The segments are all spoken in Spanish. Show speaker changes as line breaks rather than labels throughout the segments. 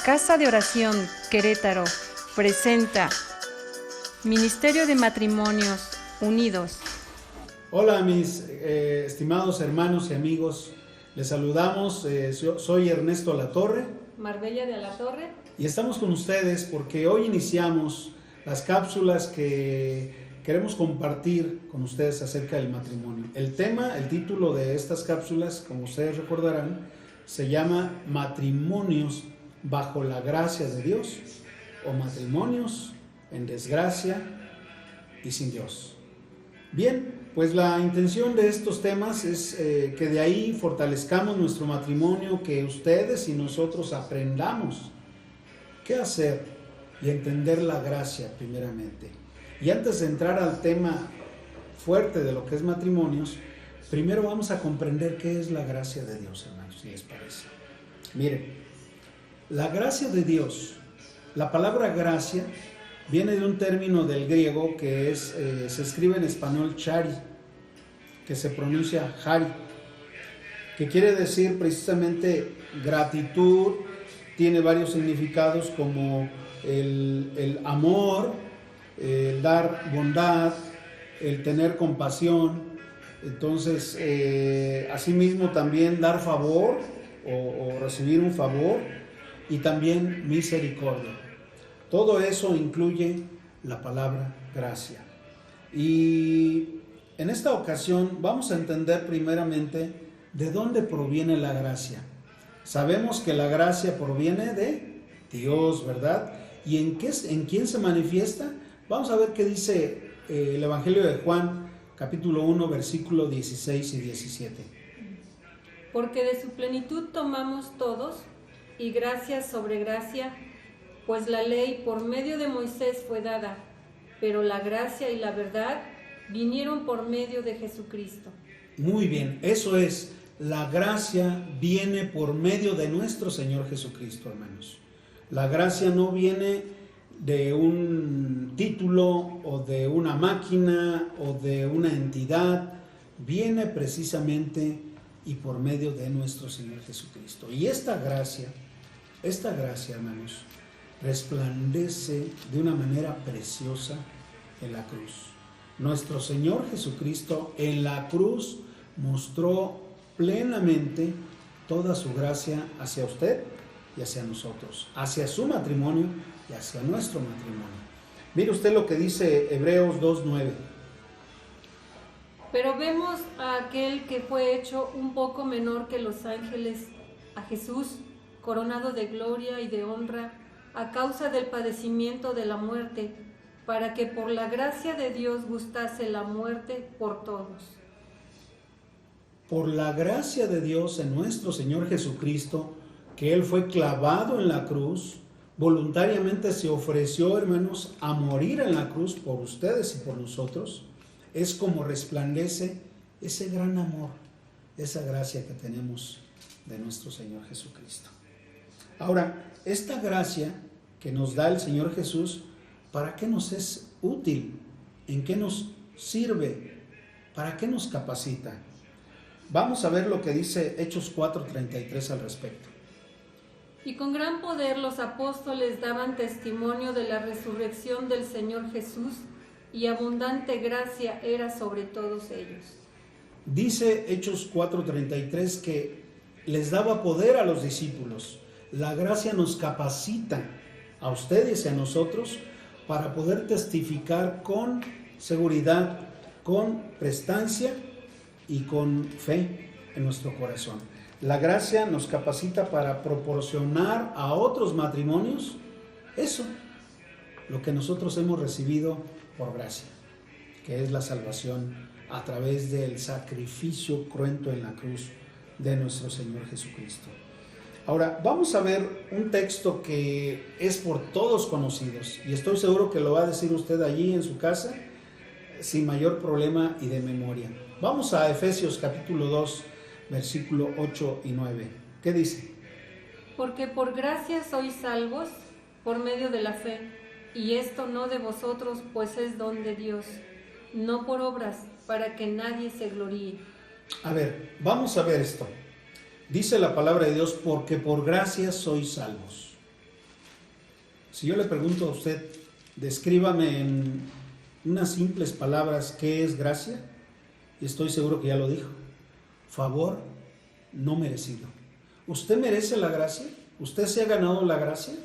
Casa de Oración Querétaro presenta Ministerio de Matrimonios Unidos.
Hola mis estimados hermanos y amigos, les saludamos, soy Ernesto Latorre,
Marbella de Alatorre,
y estamos con ustedes porque hoy iniciamos las cápsulas que queremos compartir con ustedes acerca del matrimonio. El título de estas cápsulas, como ustedes recordarán, se llama Matrimonios bajo la gracia de Dios o matrimonios en desgracia y sin Dios. Bien, pues la intención de estos temas es que de ahí fortalezcamos nuestro matrimonio, que ustedes y nosotros aprendamos qué hacer y entender la gracia primeramente. Y antes de entrar al tema fuerte de lo que es matrimonios, primero vamos a comprender qué es la gracia de Dios, hermanos, si les parece. Miren, la gracia de Dios, la palabra gracia viene de un término del griego que se escribe en español chari, que se pronuncia hari, que quiere decir precisamente gratitud. Tiene varios significados como el amor, el dar bondad, el tener compasión. Entonces, asimismo también dar favor o recibir un favor, y también misericordia. Todo eso incluye la palabra gracia. Y en esta ocasión vamos a entender primeramente de dónde proviene la gracia. Sabemos que la gracia proviene de Dios, ¿verdad? ¿Y en quién se manifiesta? Vamos a ver qué dice el Evangelio de Juan, capítulo 1, versículos 16 y 17.
Porque de su plenitud tomamos todos, y gracia sobre gracia, pues la ley por medio de Moisés fue dada, pero la gracia y la verdad vinieron por medio de Jesucristo.
Muy bien, eso es, la gracia viene por medio de nuestro Señor Jesucristo, hermanos. La gracia no viene de un título o de una máquina o de una entidad, viene precisamente y por medio de nuestro Señor Jesucristo. Y esta gracia, hermanos, resplandece de una manera preciosa en la cruz. Nuestro Señor Jesucristo en la cruz mostró plenamente toda su gracia hacia usted y hacia nosotros, hacia su matrimonio y hacia nuestro matrimonio. Mire usted lo que dice Hebreos 2:9.
Pero vemos a aquel que fue hecho un poco menor que los ángeles, a Jesús, coronado de gloria y de honra, a causa del padecimiento de la muerte, para que por la gracia de Dios gustase la muerte por todos.
Por la gracia de Dios en nuestro Señor Jesucristo, que Él fue clavado en la cruz, voluntariamente se ofreció, hermanos, a morir en la cruz por ustedes y por nosotros. Es como resplandece ese gran amor, esa gracia que tenemos de nuestro Señor Jesucristo. Ahora, esta gracia que nos da el Señor Jesús, ¿para qué nos es útil? ¿En qué nos sirve? ¿Para qué nos capacita? Vamos a ver lo que dice Hechos 4:33 al respecto.
Y con gran poder los apóstoles daban testimonio de la resurrección del Señor Jesús, y abundante gracia era sobre todos ellos.
Dice Hechos 4:33 que les daba poder a los discípulos. La gracia nos capacita a ustedes y a nosotros para poder testificar con seguridad, con prestancia y con fe en nuestro corazón. La gracia nos capacita para proporcionar a otros matrimonios eso, lo que nosotros hemos recibido por gracia, que es la salvación a través del sacrificio cruento en la cruz de nuestro Señor Jesucristo. Ahora, vamos a ver un texto que es por todos conocidos, y estoy seguro que lo va a decir usted allí en su casa sin mayor problema y de memoria. Vamos a Efesios capítulo 2, versículo 8 y 9. ¿Qué dice?
Porque por gracia sois salvos por medio de la fe, y esto no de vosotros, pues es don de Dios, no por obras, para que nadie se gloríe.
A ver, vamos a ver esto. Dice la palabra de Dios, porque por gracia sois salvos. Si yo le pregunto a usted, descríbame en unas simples palabras qué es gracia, y estoy seguro que ya lo dijo: favor no merecido. ¿Usted merece la gracia? ¿Usted se ha ganado la gracia?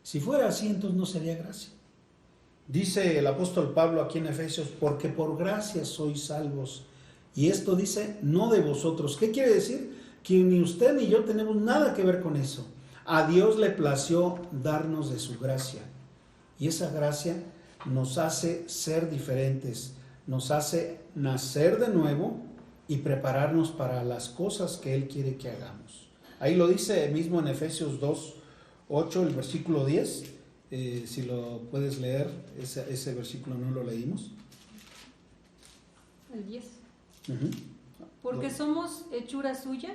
Si fuera así, entonces no sería gracia. Dice el apóstol Pablo aquí en Efesios: porque por gracia sois salvos. Y esto dice, no de vosotros. ¿Qué quiere decir? Que ni usted ni yo tenemos nada que ver con eso. A Dios le plació darnos de su gracia. Y esa gracia nos hace ser diferentes, nos hace nacer de nuevo y prepararnos para las cosas que Él quiere que hagamos. Ahí lo dice mismo en Efesios 2:8, el versículo 10. Si lo puedes leer, ese versículo no lo leímos.
El 10.
Uh-huh.
Porque somos hechura suya,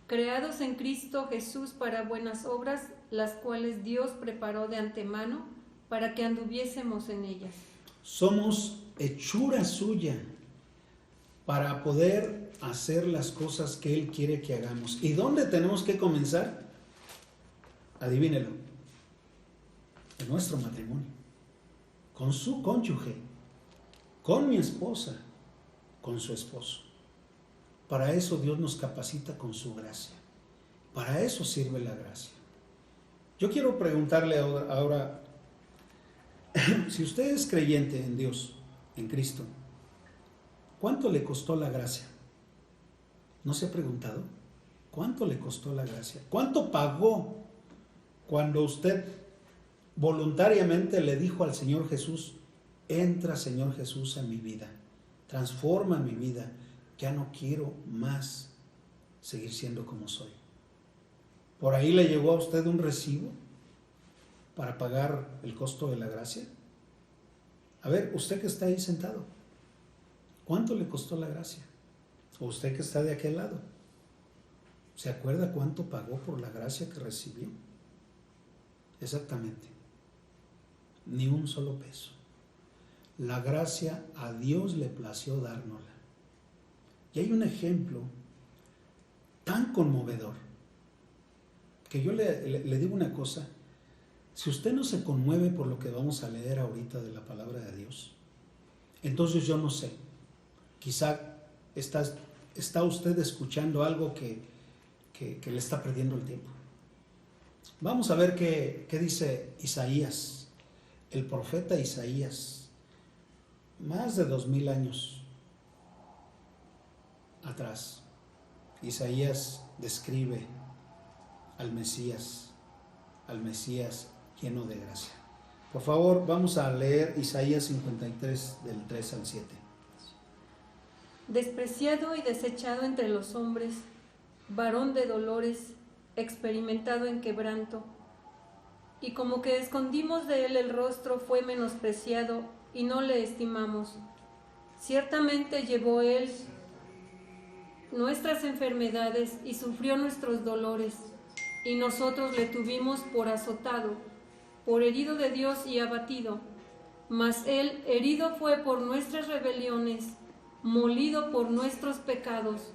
creados en Cristo Jesús para buenas obras, las cuales Dios preparó de antemano para que anduviésemos en ellas.
Somos hechura suya para poder hacer las cosas que Él quiere que hagamos. ¿Y dónde tenemos que comenzar? Adivínelo. En nuestro matrimonio, con su cónyuge, con mi esposa, con su esposo. Para eso Dios nos capacita con su gracia. Para eso sirve la gracia. Yo quiero preguntarle ahora, si usted es creyente en Dios, en Cristo, ¿cuánto le costó la gracia? ¿No se ha preguntado? ¿Cuánto le costó la gracia? ¿Cuánto pagó cuando usted voluntariamente le dijo al Señor Jesús: entra, Señor Jesús, en mi vida, transforma mi vida, ya no quiero más seguir siendo como soy? ¿Por ahí le llegó a usted un recibo para pagar el costo de la gracia? A ver, usted que está ahí sentado, ¿cuánto le costó la gracia? O usted que está de aquel lado, ¿se acuerda cuánto pagó por la gracia que recibió? Exactamente, ni un solo peso. La gracia a Dios le plació dárnosla. Y hay un ejemplo tan conmovedor que yo le digo una cosa: si usted no se conmueve por lo que vamos a leer ahorita de la palabra de Dios, entonces yo no sé, quizá está usted escuchando algo que le está perdiendo el tiempo. Vamos a ver qué dice Isaías, el profeta Isaías, más de 2000 años atrás. Isaías describe al Mesías lleno de gracia. Por favor, vamos a leer Isaías 53 del 3 al 7.
Despreciado y desechado entre los hombres, varón de dolores, experimentado en quebranto, y como que escondimos de él el rostro, fue menospreciado y no le estimamos. Ciertamente llevó él nuestras enfermedades y sufrió nuestros dolores, y nosotros le tuvimos por azotado, por herido de Dios y abatido. Mas él herido fue por nuestras rebeliones, molido por nuestros pecados.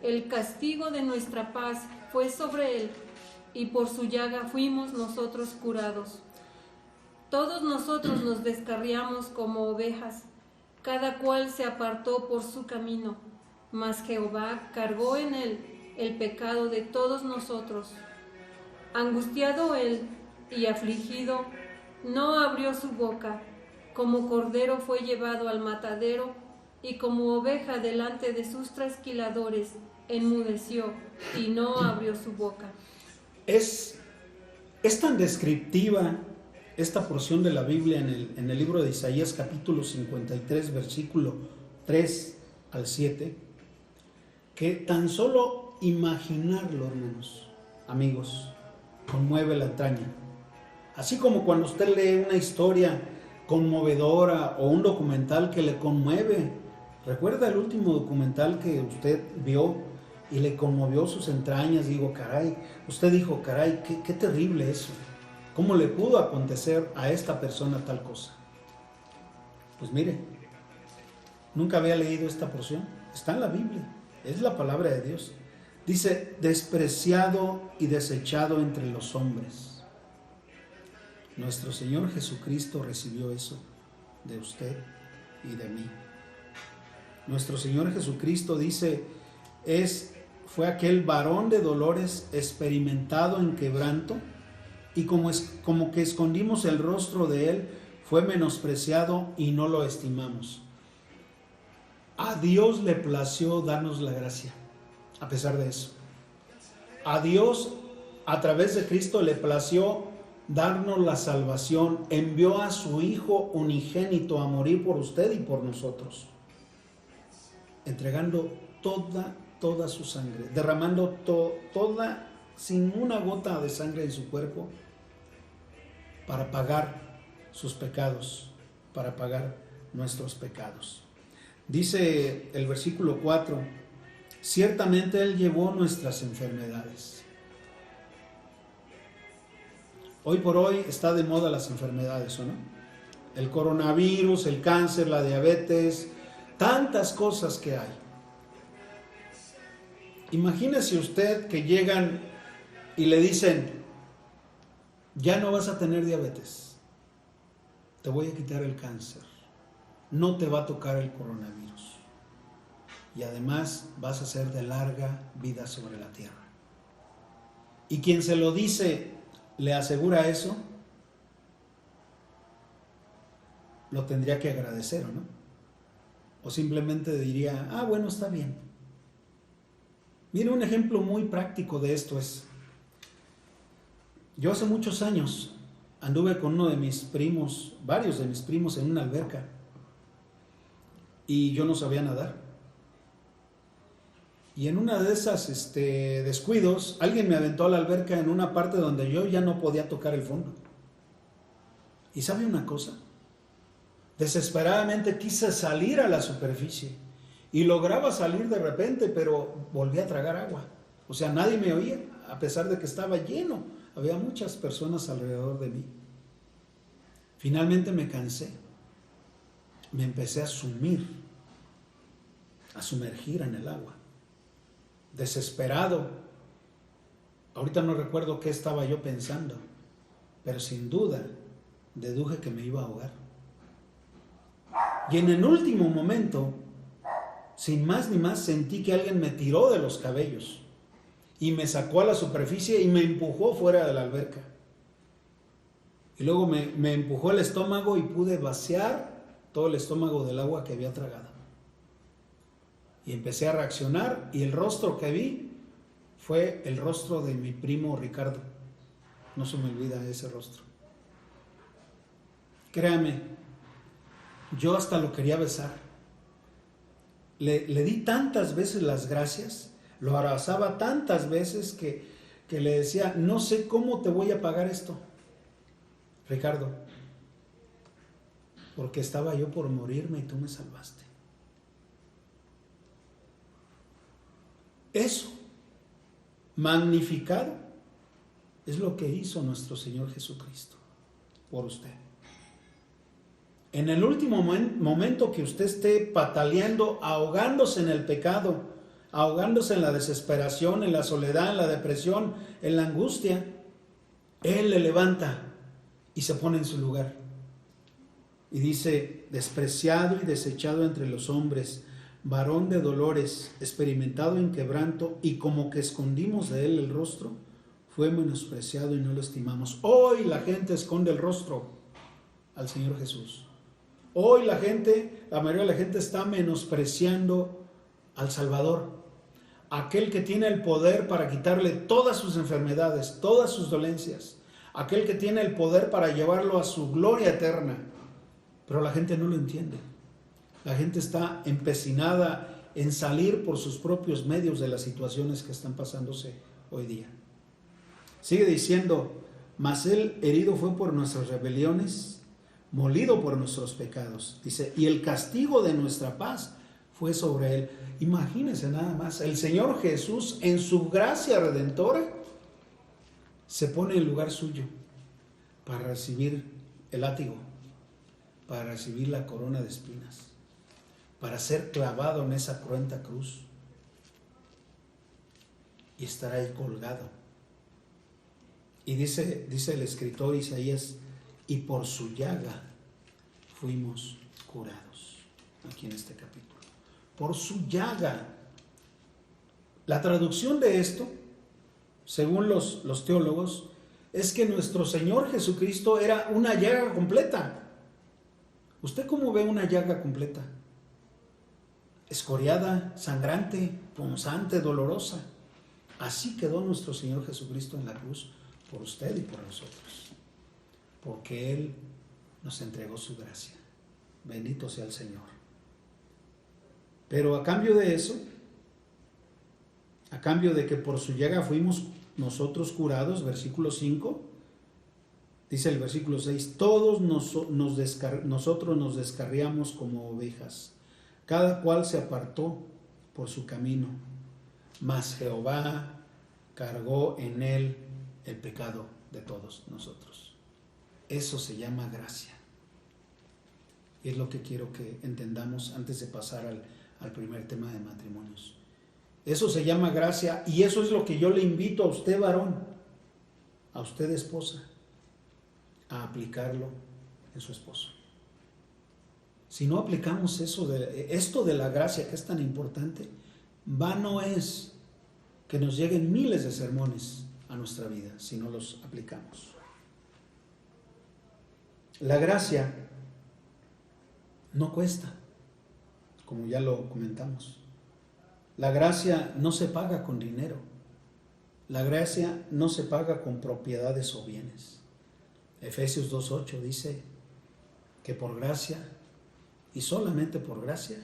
El castigo de nuestra paz fue sobre él, y por su llaga fuimos nosotros curados. Todos nosotros nos descarriamos como ovejas, cada cual se apartó por su camino, mas Jehová cargó en él el pecado de todos nosotros. Angustiado él y afligido, no abrió su boca. Como cordero fue llevado al matadero, y como oveja delante de sus trasquiladores, enmudeció y no abrió su boca.
Es tan descriptiva esta porción de la Biblia en el libro de Isaías, capítulo 53, versículo 3 al 7, que tan solo imaginarlo, hermanos, amigos, conmueve la entraña. Así como cuando usted lee una historia conmovedora o un documental que le conmueve. ¿Recuerda el último documental que usted vio y le conmovió sus entrañas? Digo, caray, usted dijo, caray, qué terrible eso. ¿Cómo le pudo acontecer a esta persona tal cosa? Pues mire, nunca había leído esta porción. Está en la Biblia, es la palabra de Dios. Dice, despreciado y desechado entre los hombres. Nuestro Señor Jesucristo recibió eso de usted y de mí. Nuestro Señor Jesucristo dice, fue aquel varón de dolores, experimentado en quebranto, y como que escondimos el rostro de él, fue menospreciado y no lo estimamos. A Dios le plació darnos la gracia, a pesar de eso. A Dios, a través de Cristo, le plació darnos la salvación. Envió a su Hijo unigénito a morir por usted y por nosotros, entregando toda su sangre, derramando toda, sin una gota de sangre en su cuerpo, para pagar sus pecados, para pagar nuestros pecados. Dice el versículo 4, ciertamente Él llevó nuestras enfermedades. Hoy por hoy está de moda las enfermedades, ¿o no? El coronavirus, el cáncer, la diabetes, tantas cosas que hay. Imagínese usted que llegan y le dicen, ya no vas a tener diabetes, te voy a quitar el cáncer, no te va a tocar el coronavirus y además vas a ser de larga vida sobre la tierra. Y quien se lo dice, le asegura eso, lo tendría que agradecer, ¿o no? O simplemente diría, bueno, está bien. Mire, un ejemplo muy práctico de esto es, yo hace muchos años anduve con uno de mis primos, varios de mis primos, en una alberca, y yo no sabía nadar. Y en una de esas descuidos, alguien me aventó a la alberca en una parte donde yo ya no podía tocar el fondo. ¿Y sabe una cosa? Desesperadamente quise salir a la superficie y lograba salir de repente, pero volví a tragar agua. O sea, nadie me oía, a pesar de que estaba lleno. Había muchas personas alrededor de mí. Finalmente me cansé. Me empecé a sumergir en el agua. Desesperado. Ahorita no recuerdo qué estaba yo pensando, pero sin duda deduje que me iba a ahogar. Y en el último momento, sin más ni más, sentí que alguien me tiró de los cabellos y me sacó a la superficie y me empujó fuera de la alberca. Y luego me empujó el estómago y pude vaciar todo el estómago del agua que había tragado. Y empecé a reaccionar y el rostro que vi fue el rostro de mi primo Ricardo. No se me olvida ese rostro. Créame, yo hasta lo quería besar. Le di tantas veces las gracias, lo abrazaba tantas veces que le decía, no sé cómo te voy a pagar esto, Ricardo, porque estaba yo por morirme y tú me salvaste. Eso, magnificado, es lo que hizo nuestro Señor Jesucristo por usted. En el último momento que usted esté pataleando, ahogándose en el pecado, ahogándose en la desesperación, en la soledad, en la depresión, en la angustia, Él le levanta y se pone en su lugar. Y dice, despreciado y desechado entre los hombres, varón de dolores, experimentado en quebranto, y como que escondimos de Él el rostro, fue menospreciado y no lo estimamos. Hoy la gente esconde el rostro al Señor Jesús. Hoy la mayoría de la gente está menospreciando al Salvador, aquel que tiene el poder para quitarle todas sus enfermedades, todas sus dolencias, aquel que tiene el poder para llevarlo a su gloria eterna. Pero la gente no lo entiende. La gente está empecinada en salir por sus propios medios de las situaciones que están pasándose hoy día. Sigue diciendo, mas Él herido fue por nuestras rebeliones, molido por nuestros pecados. Dice, y el castigo de nuestra paz fue sobre Él. Imagínense nada más, el Señor Jesús en su gracia redentora se pone en lugar suyo para recibir el látigo, para recibir la corona de espinas, para ser clavado en esa cruenta cruz y estar ahí colgado. Y dice el escritor Isaías y por su llaga fuimos curados. Aquí en este capítulo. Por su llaga. La traducción de esto, según los teólogos, es que nuestro Señor Jesucristo era una llaga completa. ¿Usted cómo ve una llaga completa? Escoriada, sangrante, punzante, dolorosa. Así quedó nuestro Señor Jesucristo en la cruz por usted y por nosotros. Porque Él nos entregó su gracia. Bendito sea el Señor. Pero a cambio de eso, a cambio de que por su llaga fuimos nosotros curados, versículo 5, dice el versículo 6, todos nosotros nos descarriamos como ovejas, cada cual se apartó por su camino, mas Jehová cargó en él el pecado de todos nosotros. Eso se llama gracia. Y es lo que quiero que entendamos antes de pasar al primer tema de matrimonios. Eso se llama gracia y eso es lo que yo le invito a usted, varón, a usted, esposa, a aplicarlo en su esposo. Si no aplicamos esto de la gracia, que es tan importante, vano es que nos lleguen miles de sermones a nuestra vida si no los aplicamos. La gracia no cuesta, como ya lo comentamos. La gracia no se paga con dinero. La gracia no se paga con propiedades o bienes. Efesios 2:8 dice que por gracia y solamente por gracia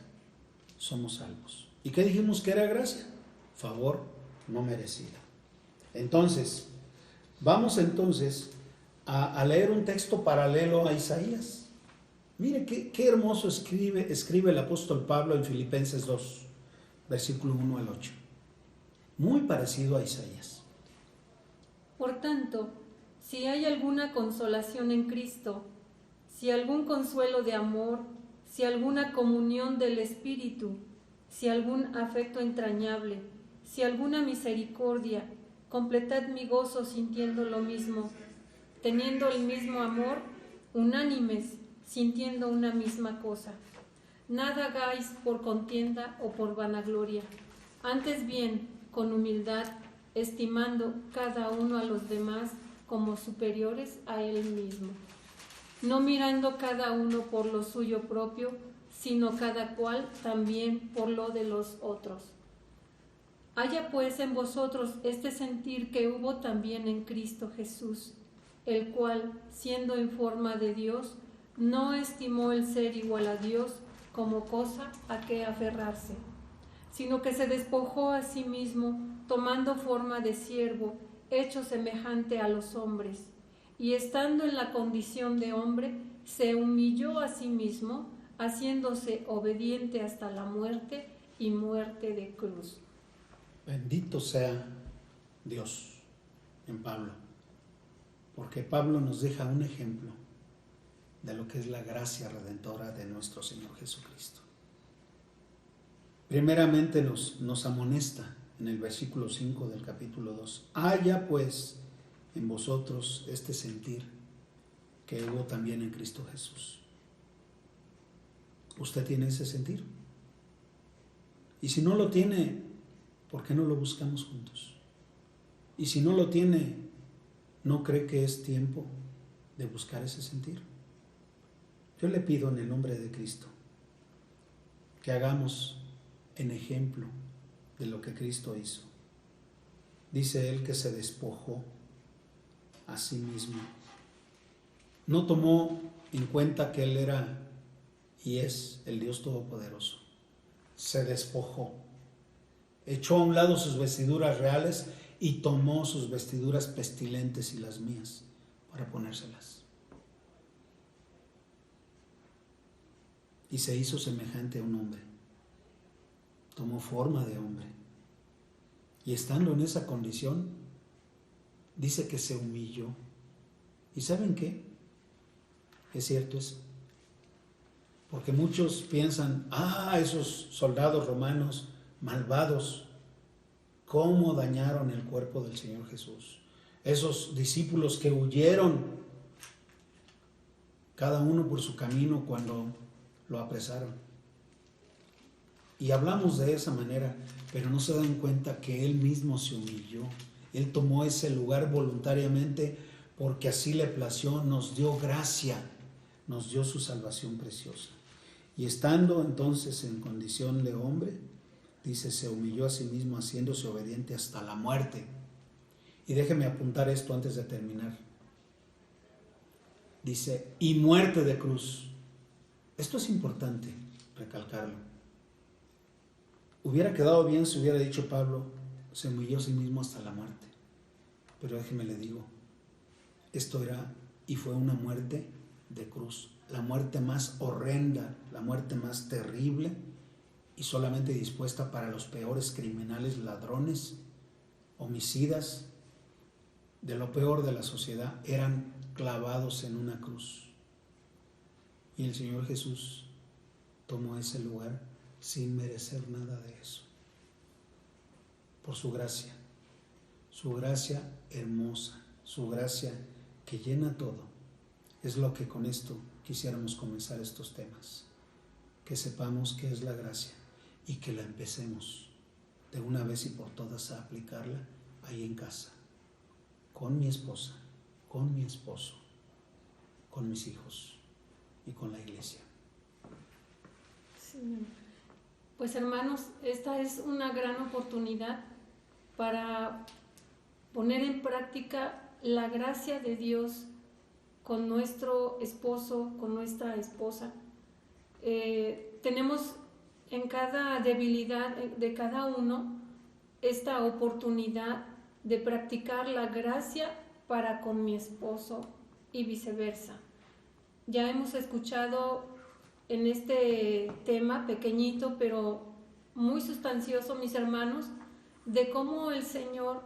somos salvos. ¿Y qué dijimos que era gracia? Favor no merecido. Entonces, vamos a leer un texto paralelo a Isaías. Mire qué hermoso escribe el apóstol Pablo en Filipenses 2. Versículo 1 al 8. Muy parecido a Isaías.
Por tanto, si hay alguna consolación en Cristo, si algún consuelo de amor, si alguna comunión del Espíritu, si algún afecto entrañable, si alguna misericordia, completad mi gozo sintiendo lo mismo, teniendo el mismo amor, unánimes, sintiendo una misma cosa. Nada hagáis por contienda o por vanagloria, antes bien, con humildad, estimando cada uno a los demás como superiores a él mismo, no mirando cada uno por lo suyo propio, sino cada cual también por lo de los otros. Haya pues en vosotros este sentir que hubo también en Cristo Jesús, el cual, siendo en forma de Dios, no estimó el ser igual a Dios como cosa a que aferrarse, sino que se despojó a sí mismo, tomando forma de siervo, hecho semejante a los hombres, y estando en la condición de hombre, se humilló a sí mismo, haciéndose obediente hasta la muerte y muerte de cruz.
Bendito sea Dios en Pablo, porque Pablo nos deja un ejemplo de lo que es la gracia redentora de nuestro Señor Jesucristo. Primeramente nos amonesta en el versículo 5 del capítulo 2. Haya pues en vosotros este sentir que hubo también en Cristo Jesús. ¿Usted tiene ese sentir? Y si no lo tiene, ¿por qué no lo buscamos juntos? Y si no lo tiene, ¿no cree que es tiempo de buscar ese sentir? Yo le pido en el nombre de Cristo que hagamos en ejemplo de lo que Cristo hizo. Dice él que se despojó a sí mismo. No tomó en cuenta que él era y es el Dios Todopoderoso. Se despojó. Echó a un lado sus vestiduras reales y tomó sus vestiduras pestilentes y las mías para ponérselas. Y se hizo semejante a un hombre. Tomó forma de hombre. Y estando en esa condición, dice que se humilló. ¿Y saben qué? Es cierto eso. Porque muchos piensan, esos soldados romanos malvados, cómo dañaron el cuerpo del Señor Jesús. Esos discípulos que huyeron cada uno por su camino cuando lo apresaron. Y hablamos de esa manera, pero no se dan cuenta que Él mismo se humilló. Él tomó ese lugar voluntariamente porque así le plació, nos dio gracia, nos dio su salvación preciosa. Y estando entonces en condición de hombre, dice, se humilló a sí mismo haciéndose obediente hasta la muerte. Y déjeme apuntar esto antes de terminar. Dice, y muerte de cruz. Esto es importante recalcarlo. Hubiera quedado bien si hubiera dicho Pablo, se humilló a sí mismo hasta la muerte. Pero déjeme le digo, esto era y fue una muerte de cruz, la muerte más horrenda, la muerte más terrible y solamente dispuesta para los peores criminales, ladrones, homicidas, de lo peor de la sociedad, eran clavados en una cruz. Y el Señor Jesús tomó ese lugar sin merecer nada de eso, por su gracia hermosa, su gracia que llena todo. Es lo que con esto quisiéramos comenzar estos temas, que sepamos qué es la gracia y que la empecemos de una vez y por todas a aplicarla ahí en casa, con mi esposa, con mi esposo, con mis hijos y con la iglesia.
Sí. Pues hermanos, esta es una gran oportunidad para poner en práctica la gracia de Dios con nuestro esposo, con nuestra esposa. Tenemos en cada debilidad de cada uno esta oportunidad de practicar la gracia para con mi esposo y viceversa. Ya hemos escuchado en este tema pequeñito pero muy sustancioso, mis hermanos, de cómo el Señor,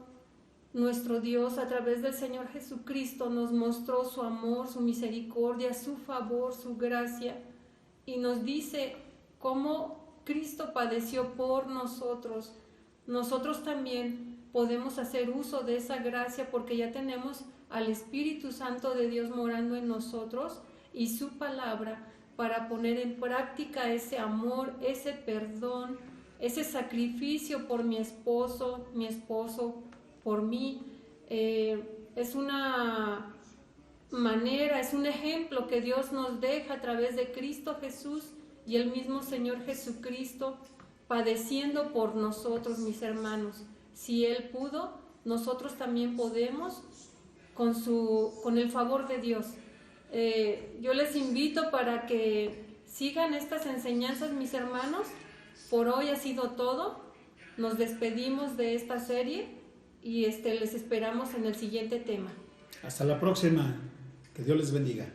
nuestro Dios, a través del Señor Jesucristo, nos mostró su amor, su misericordia, su favor, su gracia, y nos dice cómo Cristo padeció por nosotros. Nosotros también podemos hacer uso de esa gracia porque ya tenemos al Espíritu Santo de Dios morando en nosotros y su palabra para poner en práctica ese amor, ese perdón, ese sacrificio por mi esposo por mí. Es una manera, es un ejemplo que Dios nos deja a través de Cristo Jesús y el mismo Señor Jesucristo padeciendo por nosotros, mis hermanos. Si Él pudo, nosotros también podemos con el favor de Dios. Yo les invito para que sigan estas enseñanzas, mis hermanos. Por hoy ha sido todo. Nos despedimos de esta serie y les esperamos en el siguiente tema.
Hasta la próxima. Que Dios les bendiga.